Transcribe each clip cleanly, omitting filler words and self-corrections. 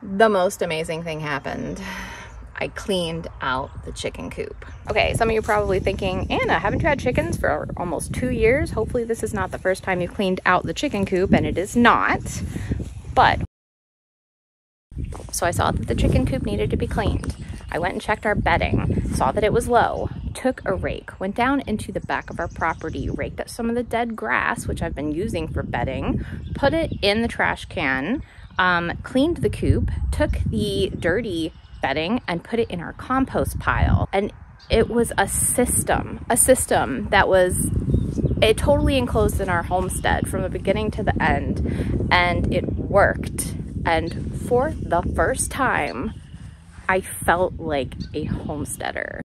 the most amazing thing happened. I cleaned out the chicken coop. Okay, some of you are probably thinking, Anna, haven't you had chickens for almost 2 years? Hopefully this is not the first time you cleaned out the chicken coop, and it is not. But, so I saw that the chicken coop needed to be cleaned. I went and checked our bedding, saw that it was low, took a rake, went down into the back of our property, raked up some of the dead grass, which I've been using for bedding, put it in the trash can, cleaned the coop, took the dirty bedding and put it in our compost pile. And it was a system that was totally enclosed in our homestead from the beginning to the end, and it worked. And for the first time, I felt like a homesteader.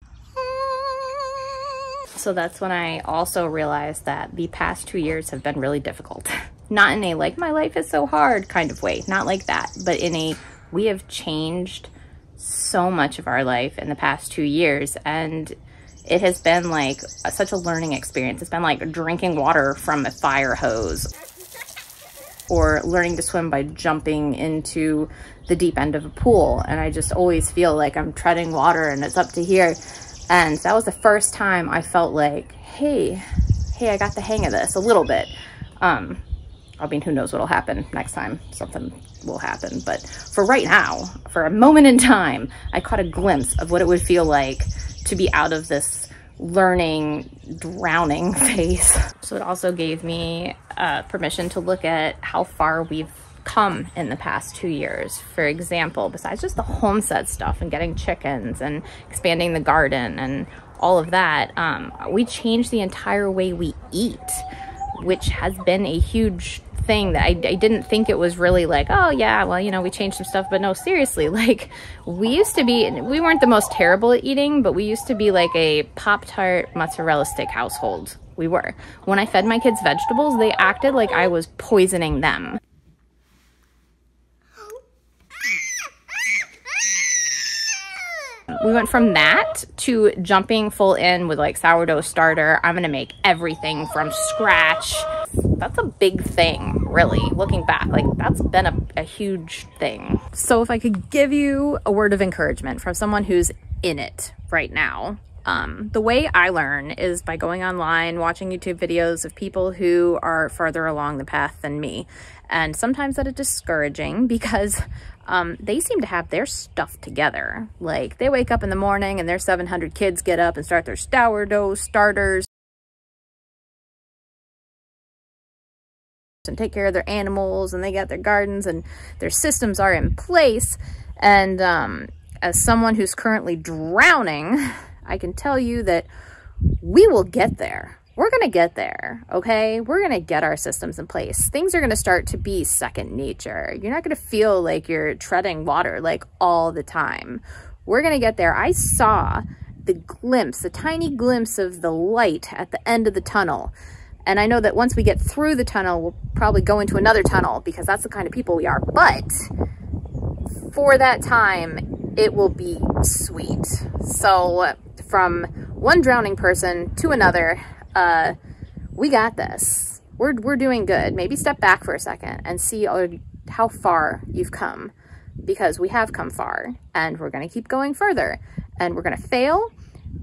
So that's when I also realized that the past 2 years have been really difficult. Not in a like my life is so hard kind of way, not like that, but in a we have changed so much of our life in the past 2 years, and it has been like such a learning experience. It's been like drinking water from a fire hose, or learning to swim by jumping into the deep end of a pool. And I just always feel like I'm treading water and it's up to here. And that was the first time I felt like, hey, I got the hang of this a little bit. I mean, who knows what'll happen next time. Something will happen. But for right now, for a moment in time, I caught a glimpse of what it would feel like to be out of this learning, drowning phase. So it also gave me permission to look at how far we've come in the past 2 years. For example, besides just the homestead stuff and getting chickens and expanding the garden and all of that, we changed the entire way we eat, which has been a huge thing that I didn't think it was really like, oh yeah, well, you know, we changed some stuff. But no, seriously, like we used to be, we weren't the most terrible at eating, but we used to be like a Pop-Tart mozzarella stick household. We were. When I fed my kids vegetables, they acted like I was poisoning them. We went from that to jumping full in with like sourdough starter. I'm gonna make everything from scratch. That's a big thing, really, looking back. Like that's been a huge thing. So if I could give you a word of encouragement from someone who's in it right now, the way I learn is by going online, watching YouTube videos of people who are farther along the path than me. And sometimes that is discouraging because they seem to have their stuff together. Like they wake up in the morning and their 700 kids get up and start their sourdough starters and take care of their animals, and they got their gardens and their systems are in place. And as someone who's currently drowning, I can tell you that we will get there. We're gonna get there, okay? We're gonna get our systems in place. Things are gonna start to be second nature. You're not gonna feel like you're treading water like all the time. We're gonna get there. I saw the glimpse, the tiny glimpse of the light at the end of the tunnel. And I know that once we get through the tunnel, we'll probably go into another tunnel because that's the kind of people we are. But for that time, it will be sweet. So from one drowning person to another, we got this. We're doing good. Maybe step back for a second and see how far you've come, because we have come far and we're going to keep going further, and we're going to fail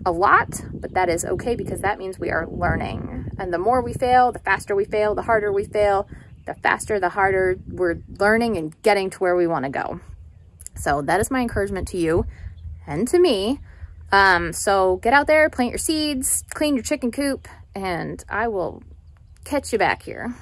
a lot, but that is okay because that means we are learning. And the more we fail, the faster we fail, the harder we fail, the faster, the harder we're learning and getting to where we want to go. So that is my encouragement to you and to me. So get out there, plant your seeds, clean your chicken coop, and I will catch you back here.